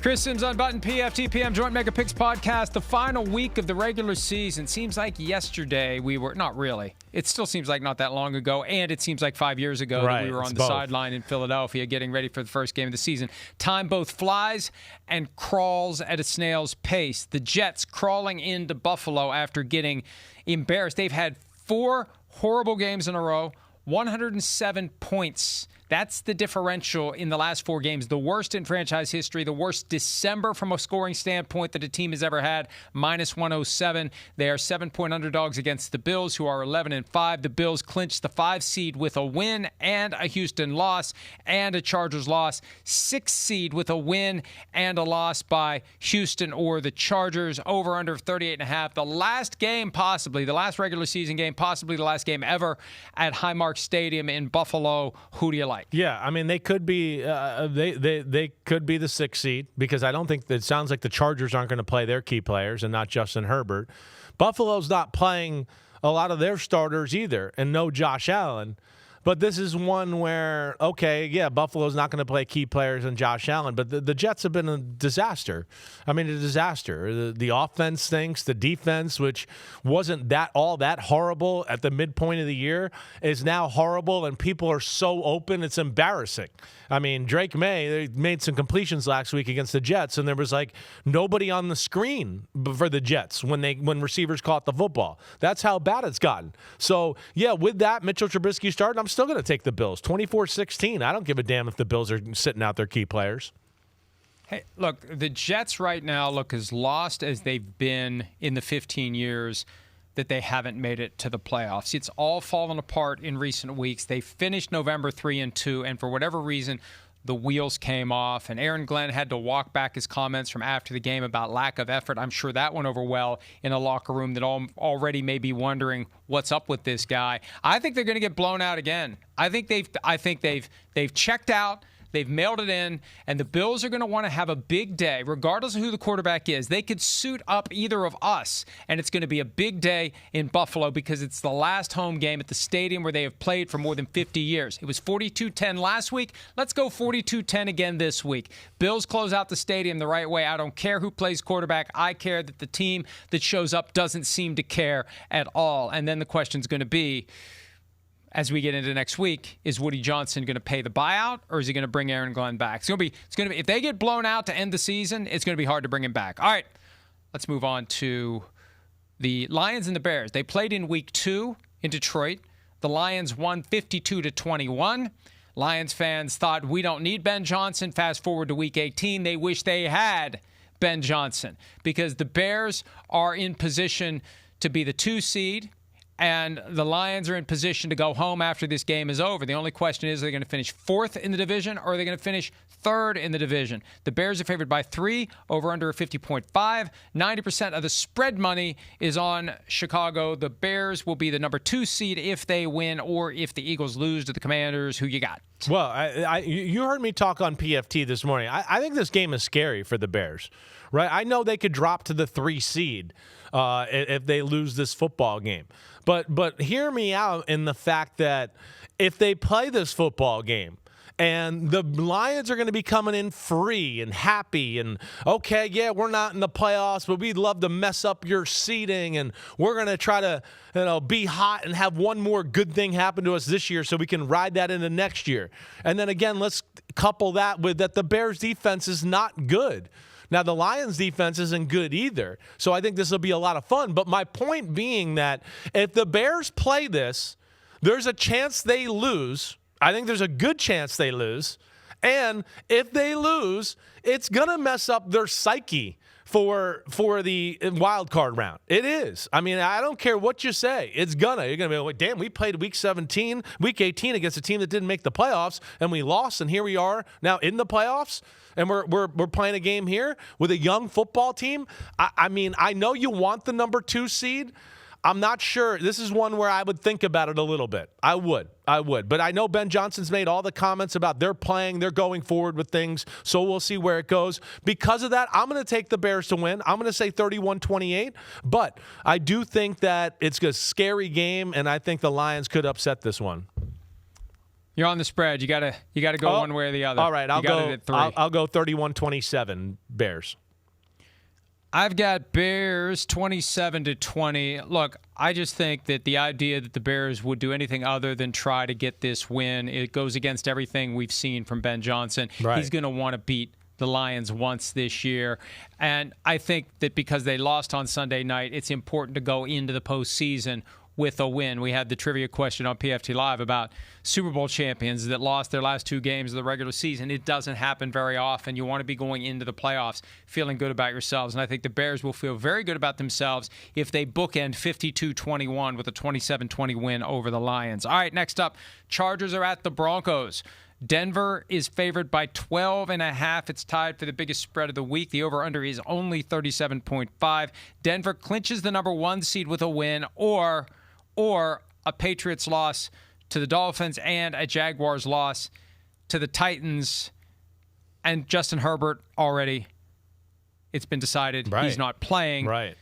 Chris Sims Unbuttoned, PFTPM Joint Mega Picks podcast. The final week of the regular season. Seems like yesterday we were, not really. It still seems like not that long ago, and it seems like 5 years ago that we were on the sideline in Philadelphia getting ready for the first game of the season. Time both flies and crawls at a snail's pace. The Jets crawling into Buffalo after getting embarrassed. They've had 4 horrible games in a row, 107 points. That's the differential in the last 4 games. The worst in franchise history, the worst December from a scoring standpoint that a team has ever had, minus 107. They are 7-point underdogs against the Bills, who are 11-5. The Bills clinched the 5 seed with a win and a Houston loss and a Chargers loss. 6 seed with a win and a loss by Houston or the Chargers. Over under 38.5. The last game possibly, the last regular season game, possibly the last game ever at Highmark Stadium in Buffalo. Who do you like? Yeah, I mean, they could be they could be the 6th seed because I don't think it sounds like the Chargers aren't going to play their key players and not Justin Herbert. Buffalo's not playing a lot of their starters either, and no Josh Allen. But this is one where, okay, yeah, Buffalo's not going to play key players and Josh Allen, but the Jets have been a disaster. I mean, a disaster. The offense stinks. The defense, which wasn't all that horrible at the midpoint of the year, is now horrible, and people are so open, it's embarrassing. I mean, Drake May, they made some completions last week against the Jets, and there was like nobody on the screen for the Jets when receivers caught the football. That's how bad it's gotten. So, yeah, with that, Mitchell Trubisky starting, I'm still going to take the Bills. 24-16. I don't give a damn if the Bills are sitting out their key players. Hey, look, the Jets right now look as lost as they've been in the 15 years that they haven't made it to the playoffs. It's all fallen apart in recent weeks. They finished November 3-2, and for whatever reason, the wheels came off, and Aaron Glenn had to walk back his comments from after the game about lack of effort. I'm sure that went over well in a locker room that already may be wondering what's up with this guy. I think they're going to get blown out again. I think they've checked out. They've mailed it in, and the Bills are going to want to have a big day, regardless of who the quarterback is. They could suit up either of us, and it's going to be a big day in Buffalo because it's the last home game at the stadium where they have played for more than 50 years. It was 42-10 last week. Let's go 42-10 again this week. Bills close out the stadium the right way. I don't care who plays quarterback. I care that the team that shows up doesn't seem to care at all. And then the question's going to be, as we get into next week, is Woody Johnson going to pay the buyout, or is he going to bring Aaron Glenn back? It's going to be if they get blown out to end the season, it's going to be hard to bring him back. All right, let's move on to the Lions and the Bears. They played in week 2 in Detroit. The Lions won 52-21. Lions fans thought, we don't need Ben Johnson. Fast forward to week 18, they wish they had Ben Johnson because the Bears are in position to be the 2 seed. And the Lions are in position to go home after this game is over. The only question is, are they going to finish 4th in the division or are they going to finish 3rd in the division? The Bears are favored by 3, over under 50.5. 90% of the spread money is on Chicago. The Bears will be the number 2 seed if they win or if the Eagles lose to the Commanders. Who you got? Well, you heard me talk on PFT this morning. I think this game is scary for the Bears, right? I know they could drop to the 3 seed if they lose this football game. But hear me out in the fact that if they play this football game and the Lions are going to be coming in free and happy and, okay, yeah, we're not in the playoffs, but we'd love to mess up your seeding and we're going to try to be hot and have one more good thing happen to us this year so we can ride that into next year. And then, again, let's couple that with that the Bears' defense is not good. Now, the Lions' defense isn't good either, so I think this will be a lot of fun. But my point being that if the Bears play this, there's a chance they lose. I think there's a good chance they lose. And if they lose, it's going to mess up their psyche for the wild card round. It is. I mean, I don't care what you say. You're going to be like, damn, we played week 18 against a team that didn't make the playoffs, and we lost, and here we are now in the playoffs. And we're playing a game here with a young football team. I mean, I know you want the number 2 seed. I'm not sure. This is one where I would think about it a little bit. I would. But I know Ben Johnson's made all the comments about they're going forward with things, so we'll see where it goes. Because of that, I'm going to take the Bears to win. I'm going to say 31-28, but I do think that it's a scary game, and I think the Lions could upset this one. You're on the spread. You gotta go one way or the other. All right, I'll go 31-27 Bears. I've got Bears 27-20. Look, I just think that the idea that the Bears would do anything other than try to get this win, it goes against everything we've seen from Ben Johnson. Right. He's going to want to beat the Lions once this year. And I think that because they lost on Sunday night, it's important to go into the postseason with a win. We had the trivia question on PFT Live about Super Bowl champions that lost their last 2 games of the regular season. It doesn't happen very often. You want to be going into the playoffs feeling good about yourselves. And I think the Bears will feel very good about themselves if they bookend 52-21 with a 27-20 win over the Lions. All right, next up, Chargers are at the Broncos. Denver is favored by 12.5. It's tied for the biggest spread of the week. The over-under is only 37.5. Denver clinches the number 1 seed with a win or a Patriots loss to the Dolphins and a Jaguars loss to the Titans. And Justin Herbert already, it's been decided he's not playing. Right.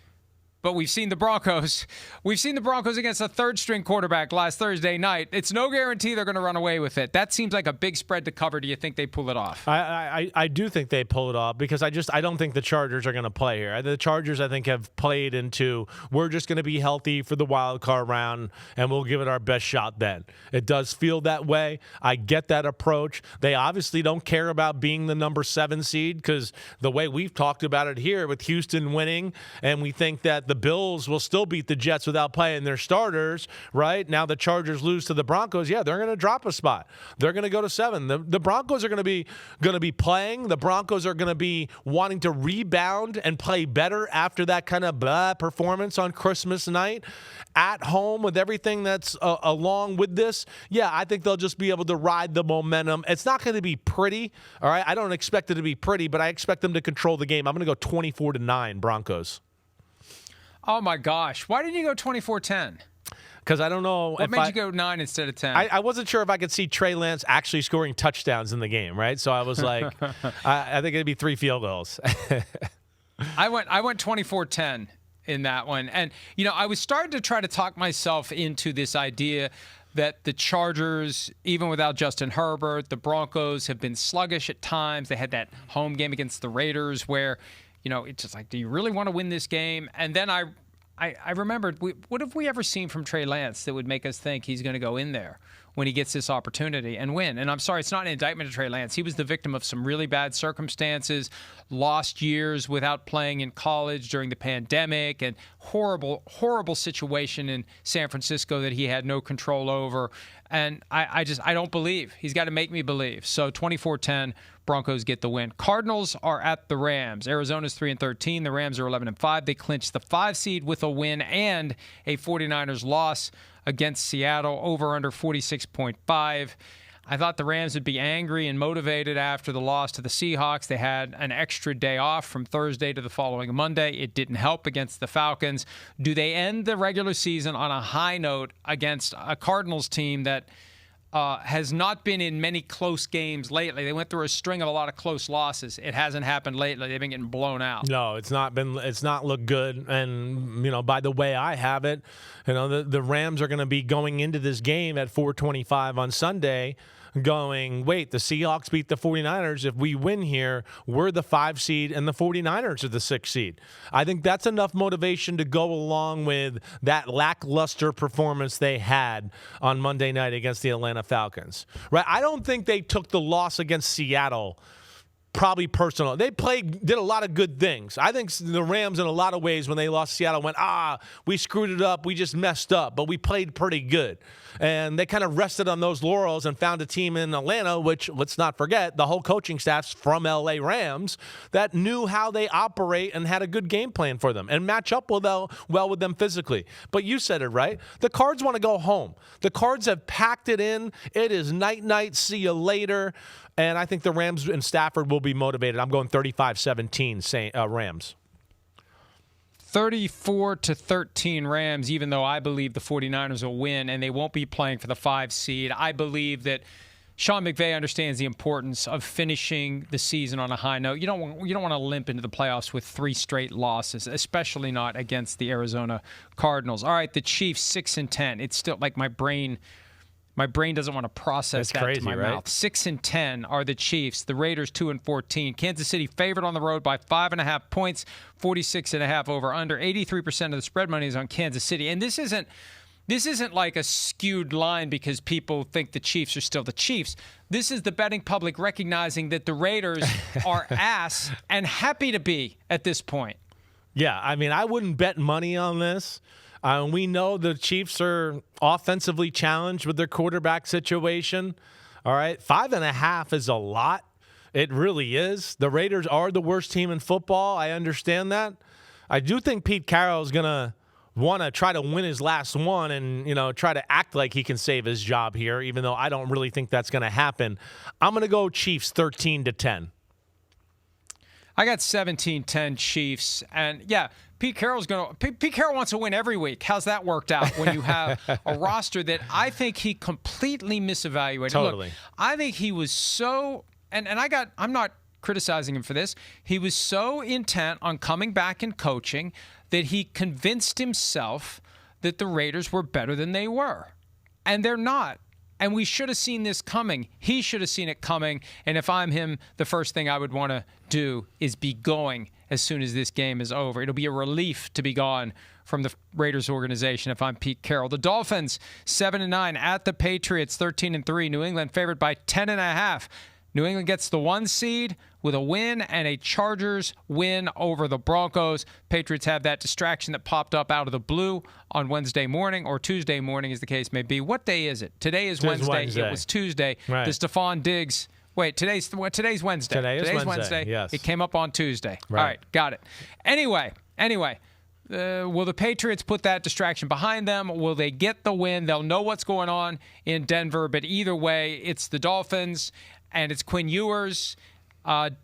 But we've seen the Broncos. We've seen the Broncos against a third-string quarterback last Thursday night. It's no guarantee they're going to run away with it. That seems like a big spread to cover. Do you think they pull it off? I do think they pull it off because I don't think the Chargers are going to play here. The Chargers, I think, have played into we're just going to be healthy for the wild card round and we'll give it our best shot then. It does feel that way. I get that approach. They obviously don't care about being the number 7 seed because the way we've talked about it here with Houston winning, and we think that the Bills will still beat the Jets without playing their starters, right? Now the Chargers lose to the Broncos. Yeah, they're going to drop a spot. They're going to go to 7. The Broncos are going to be playing. The Broncos are going to be wanting to rebound and play better after that kind of performance on Christmas night at home with everything that's along with this. Yeah, I think they'll just be able to ride the momentum. It's not going to be pretty, all right? I don't expect it to be pretty, but I expect them to control the game. I'm going to go 24-9 Broncos. Oh, my gosh. Why didn't you go 24-10? Because I don't know. What made you go 9 instead of 10? I wasn't sure if I could see Trey Lance actually scoring touchdowns in the game, right? So I was like, I think it'd be 3 field goals. I went 24-10 in that one. And, I was starting to try to talk myself into this idea that the Chargers, even without Justin Herbert, the Broncos have been sluggish at times. They had that home game against the Raiders where, it's just like, do you really want to win this game? And then I remembered, what have we ever seen from Trey Lance that would make us think he's going to go in there when he gets this opportunity and win? And I'm sorry, it's not an indictment of Trey Lance. He was the victim of some really bad circumstances, lost years without playing in college during the pandemic, and horrible, horrible situation in San Francisco that he had no control over. And I don't believe. He's got to make me believe. So 24-10, Broncos get the win. Cardinals are at the Rams. Arizona's 3-13. The Rams are 11-5. They clinched the 5 seed with a win and a 49ers loss against Seattle, over under 46.5. I thought the Rams would be angry and motivated after the loss to the Seahawks. They had an extra day off from Thursday to the following Monday. It didn't help against the Falcons. Do they end the regular season on a high note against a Cardinals team that has not been in many close games lately? They went through a string of a lot of close losses. It hasn't happened lately. They've been getting blown out. No, it's not looked good. And, by the way I have it, the Rams are going to be going into this game at 4:25 on Sunday going, wait, the Seahawks beat the 49ers. If we win here, we're the 5 seed and the 49ers are the 6 seed. I think that's enough motivation to go along with that lackluster performance they had on Monday night against the Atlanta Falcons. Right? I don't think they took the loss against Seattle probably personal. They did a lot of good things. I think the Rams, in a lot of ways, when they lost Seattle, went, we screwed it up. We just messed up, but we played pretty good. And they kind of rested on those laurels and found a team in Atlanta, which, let's not forget, the whole coaching staff's from LA Rams, that knew how they operate and had a good game plan for them and match up well with them physically. But you said it right. The Cards want to go home. The Cards have packed it in. It is night-night, see you later. And I think the Rams and Stafford will be motivated. I'm going 35-17 Rams. 34-13 Rams, even though I believe the 49ers will win and they won't be playing for the 5 seed. I believe that Sean McVay understands the importance of finishing the season on a high note. You don't want to limp into the playoffs with 3 straight losses, especially not against the Arizona Cardinals. All right, the Chiefs 6-10. It's still like my brain doesn't want to process That's that crazy, to my right? mouth. 6-10 are the Chiefs. The Raiders 2-14. Kansas City favored on the road by 5.5 points. 46.5 over under. 83% of the spread money is on Kansas City. And this isn't like a skewed line because people think the Chiefs are still the Chiefs. This is the betting public recognizing that the Raiders are ass and happy to be at this point. Yeah, I wouldn't bet money on this. We know the Chiefs are offensively challenged with their quarterback situation. All right, 5.5 is a lot. It really is. The Raiders are the worst team in football. I understand that. I do think Pete Carroll is going to want to try to win his last one and, try to act like he can save his job here, even though I don't really think that's going to happen. I'm going to go Chiefs 13-10. I got 17-10 Chiefs. And, yeah, Pete Carroll wants to win every week. How's that worked out when you have a roster that I think he completely misevaluated? Totally. Look, I think he was so – and I'm not criticizing him for this. He was so intent on coming back and coaching that he convinced himself that the Raiders were better than they were. And they're not. And we should have seen this coming. He should have seen it coming. And if I'm him, the first thing I would want to do is be going as soon as this game is over. It'll be a relief to be gone from the Raiders organization if I'm Pete Carroll. The Dolphins, 7-9 at the Patriots, 13-3. New England favored by 10.5. New England gets the 1 seed with a win and a Chargers win over the Broncos. Patriots have that distraction that popped up out of the blue on Wednesday morning, or Tuesday morning as the case may be. What day is it? Today is Wednesday. It was Tuesday. Right. The Stephon Diggs. Wait, today's Wednesday. Today's Wednesday. Yes. It came up on Tuesday. Right. All right, got it. Anyway. Will the Patriots put that distraction behind them? Will they get the win? They'll know what's going on in Denver, but either way, it's the Dolphins and it's Quinn Ewers. What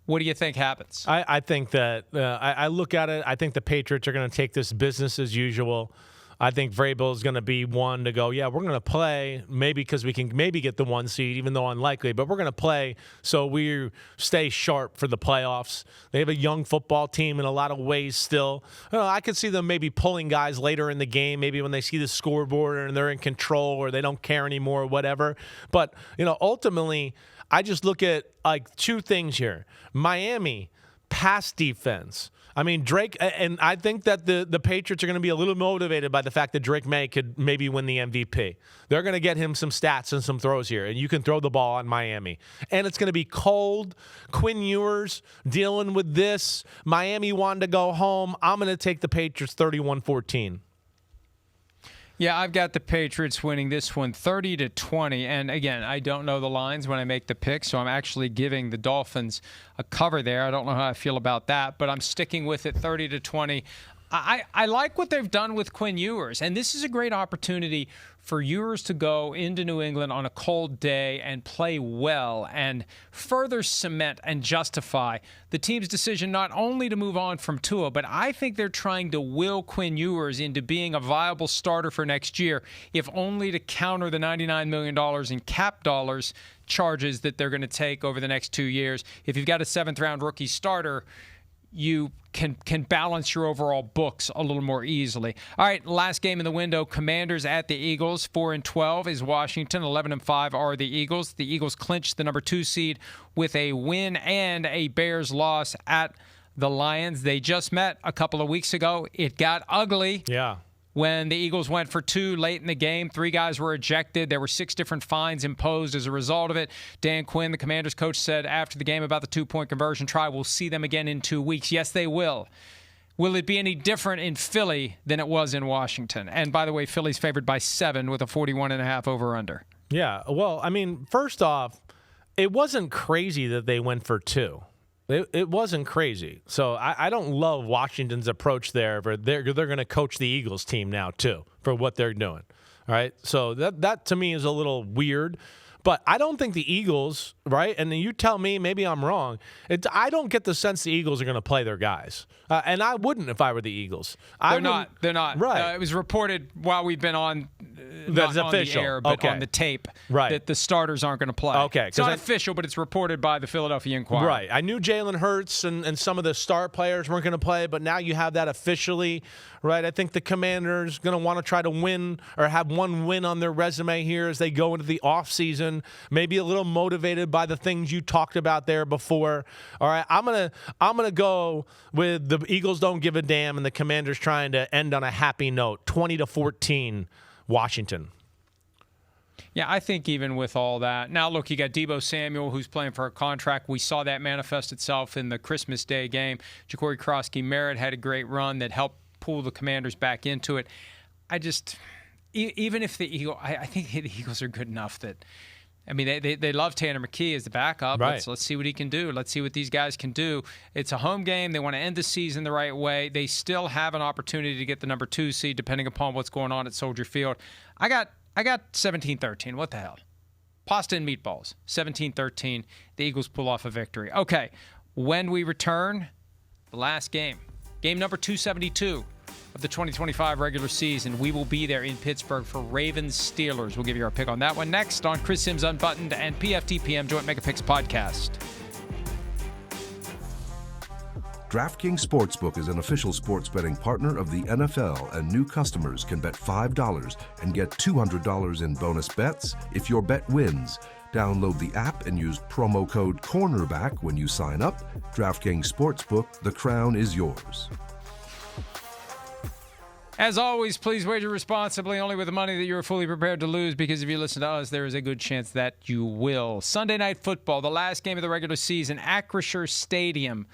do you think happens? I think that I look at it. I think the Patriots are going to take this business as usual. I think Vrabel is going to be one to go, yeah, we're going to play, maybe because we can maybe get the 1 seed, even though unlikely, but we're going to play so we stay sharp for the playoffs. They have a young football team in a lot of ways still. I could see them maybe pulling guys later in the game, maybe when they see the scoreboard and they're in control or they don't care anymore or whatever. But, ultimately, I just look at like 2 things here. Miami, pass defense. I mean, Drake, and I think that the Patriots are going to be a little motivated by the fact that Drake May could maybe win the MVP. They're going to get him some stats and some throws here, and you can throw the ball on Miami. And it's going to be cold. Quinn Ewers dealing with this. Miami wanted to go home. I'm going to take the Patriots 31-14. Yeah, I've got the Patriots winning this one 30-20. And again, I don't know the lines when I make the pick, so I'm actually giving the Dolphins a cover there. I don't know how I feel about that, but I'm sticking with it 30-20. I like what they've done with Quinn Ewers, and this is a great opportunity for Ewers to go into New England on a cold day and play well and further cement and justify the team's decision not only to move on from Tua, but I think they're trying to will Quinn Ewers into being a viable starter for next year, if only to counter the $99 million in cap dollars charges that they're going to take over the next 2 years. If you've got a 7th-round rookie starter, you can balance your overall books a little more easily. All right, last game in the window, Commanders at the Eagles. 4-12 is Washington. 11-5 are the Eagles. The Eagles clinched the number 2 seed with a win and a Bears loss at the Lions. They just met a couple of weeks ago. It got ugly. Yeah. When the Eagles went for 2 late in the game, 3 guys were ejected. There were 6 different fines imposed as a result of it. Dan Quinn, the Commanders coach, said after the game about the 2-point conversion try, we'll see them again in 2 weeks. Yes, they will. Will it be any different in Philly than it was in Washington? And by the way, Philly's favored by 7 with a 41.5 over-under. Yeah, well, I mean, first off, it wasn't crazy that they went for 2. It wasn't crazy. So I don't love Washington's approach there, but they're going to coach the Eagles team now, too, for what they're doing. All right? So that to me is a little weird. But I don't think the Eagles, right? And you tell me, maybe I'm wrong. I don't get the sense the Eagles are going to play their guys. And I wouldn't if I were the Eagles. They're not. Right. It was reported while we've been on, That's not official. on the air, but Okay. on the tape, Right. that the starters aren't going to play. Okay. It's not official, but it's reported by the Philadelphia Inquirer. Right. I knew Jalen Hurts and some of the star players weren't going to play, but now you have that officially, right? I think the Commanders going to want to try to win or have 1 win on their resume here as they go into the offseason, maybe a little motivated by the things you talked about there before. All right, I'm gonna go with the Eagles don't give a damn and the Commanders trying to end on a happy note, 20-14, Washington. Yeah, I think even with all that. Now, look, you got Deebo Samuel, who's playing for a contract. We saw that manifest itself in the Christmas Day game. Ja'Cory Krosky-Merritt had a great run that helped pull the Commanders back into it. Even if the Eagles, I think the Eagles are good enough that, I mean, they love Tanner McKee as the backup. Right. Let's see what he can do. Let's see what these guys can do. It's a home game. They want to end the season the right way. They still have an opportunity to get the number 2 seed, depending upon what's going on at Soldier Field. I got 17-13. What the hell? Pasta and meatballs. 17-13. The Eagles pull off a victory. Okay, when we return, the last game. Game number 272 of the 2025 regular season. We will be there in Pittsburgh for Ravens-Steelers. We'll give you our pick on that one next on Chris Sims Unbuttoned and PFTPM Joint Mega Picks podcast. DraftKings Sportsbook is an official sports betting partner of the NFL, and new customers can bet $5 and get $200 in bonus bets if your bet wins. Download the app and use promo code CORNERBACK when you sign up. DraftKings Sportsbook, the crown is yours. As always, please wager responsibly, only with the money that you're fully prepared to lose, because if you listen to us, there is a good chance that you will. Sunday Night Football, the last game of the regular season, Acrisure Stadium.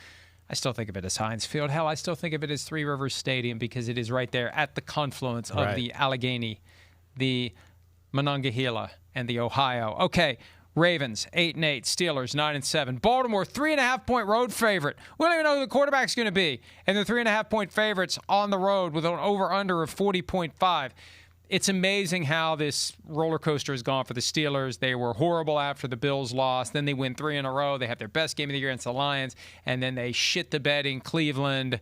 I still think of it as Heinz Field. Hell, I still think of it as Three Rivers Stadium because it is right there at the confluence of the Allegheny, the Monongahela, and the Ohio. Okay, Ravens 8-8, Steelers 9-7, Baltimore 3.5-point road favorite. We don't even know who the quarterback's going to be, and they're 3.5-point favorites on the road with an over/under of 40.5. It's amazing how this roller coaster has gone for the Steelers. They were horrible after the Bills lost. Then they win 3 in a row. They have their best game of the year against the Lions, and then they shit the bed in Cleveland.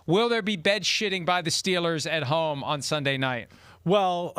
Will there be bed shitting by the Steelers at home on Sunday night? Well,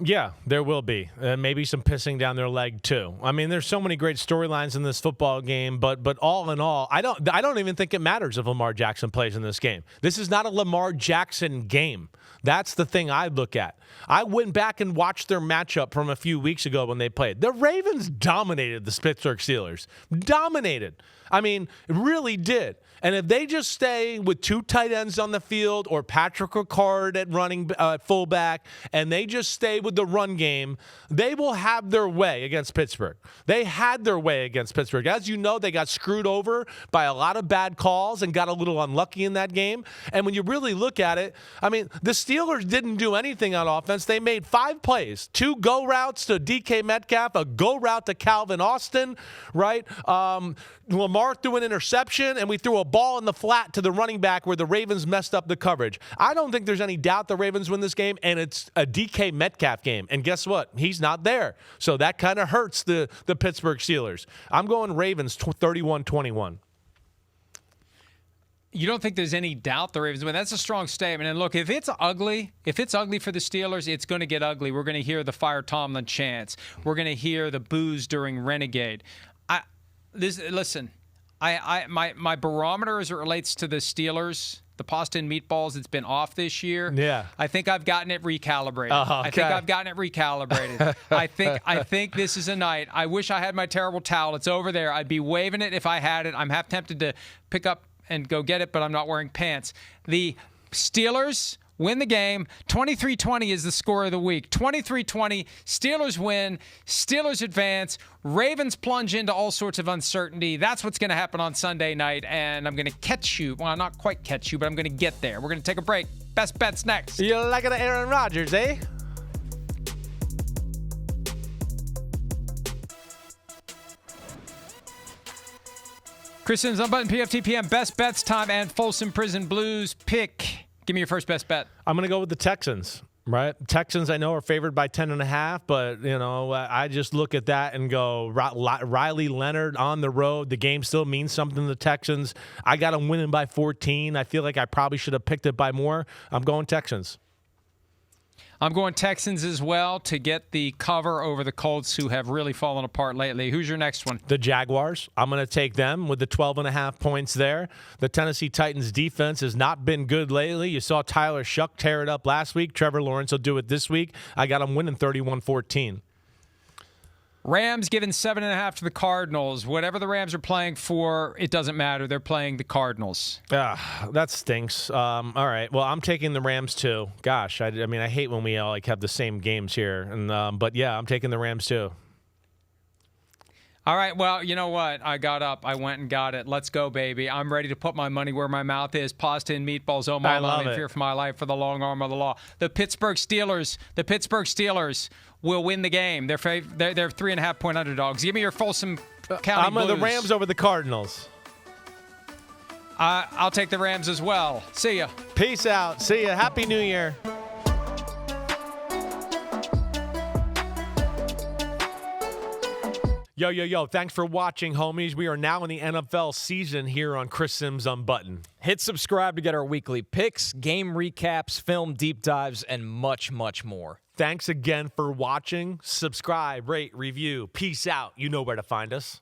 yeah, there will be. Maybe some pissing down their leg too. I mean, there's so many great storylines in this football game, but all in all, I don't even think it matters if Lamar Jackson plays in this game. This is not a Lamar Jackson game. That's the thing I look at. I went back and watched their matchup from a few weeks ago when they played. The Ravens dominated the Pittsburgh Steelers. Dominated. I mean, really did. And if they just stay with 2 tight ends on the field or Patrick Ricard at running fullback, and they just stay with the run game, they will have their way against Pittsburgh. They had their way against Pittsburgh. As you know, they got screwed over by a lot of bad calls and got a little unlucky in that game. And when you really look at it, I mean, the Steelers didn't do anything on offense. They made 5 plays, 2 go routes to DK Metcalf, a go route to Calvin Austin, right? Lamar threw an interception, and we threw a ball in the flat to the running back where the Ravens messed up the coverage. I don't think there's any doubt the Ravens win this game, and it's a DK Metcalf game. And guess what? He's not there. So that kind of hurts the Pittsburgh Steelers. I'm going Ravens 31-21. You don't think there's any doubt the Ravens win? That's a strong statement. And look, if it's ugly for the Steelers, it's going to get ugly. We're going to hear the Fire Tomlin chants. We're going to hear the boos during Renegade. My barometer as it relates to the Steelers, the pasta and meatballs, it's been off this year. Yeah. I think I've gotten it recalibrated. Okay. I think this is a night. I wish I had my terrible towel. It's over there. I'd be waving it if I had it. I'm half tempted to pick up and go get it, but I'm not wearing pants. The Steelers win the game. 23-20 is the score of the week. 23-20. Steelers win. Steelers advance. Ravens plunge into all sorts of uncertainty. That's what's going to happen on Sunday night, and I'm going to catch you. Well, not quite catch you, but I'm going to get there. We're going to take a break. Best bets next. You like it, Aaron Rodgers, eh? Chris Sims, Unbuttoned PFTPM, best bets time, and Folsom Prison Blues pick. Give me your first best bet. I'm going to go with the Texans, right? Texans, I know, are favored by 10.5, but, you know, I just look at that and go, Riley Leonard on the road. The game still means something to the Texans. I got them winning by 14. I feel like I probably should have picked it by more. I'm going Texans. I'm going Texans as well to get the cover over the Colts, who have really fallen apart lately. Who's your next one? The Jaguars. I'm going to take them with the 12.5 points there. The Tennessee Titans defense has not been good lately. You saw Tyler Shuck tear it up last week. Trevor Lawrence will do it this week. I got them winning 31-14. Rams giving 7.5 to the Cardinals. Whatever the Rams are playing for, it doesn't matter. They're playing the Cardinals. That stinks. All right. Well, I'm taking the Rams too. Gosh, I mean, I hate when we all have the same games here. And but yeah, I'm taking the Rams too. All right, well, you know what? I got up. I went and got it. Let's go, baby. I'm ready to put my money where my mouth is. Pasta and meatballs. Oh, my love, fear for my life, for the long arm of the law. The Pittsburgh Steelers will win the game. They're 3.5-point underdogs. Give me your Folsom County Blues. I'm on the Rams over the Cardinals. I'll take the Rams as well. See ya. Peace out. See ya. Happy New Year. Yo, thanks for watching, homies. We are now in the NFL season here on Chris Sims Unbuttoned. Hit subscribe to get our weekly picks, game recaps, film deep dives, and much, much more. Thanks again for watching. Subscribe, rate, review. Peace out. You know where to find us.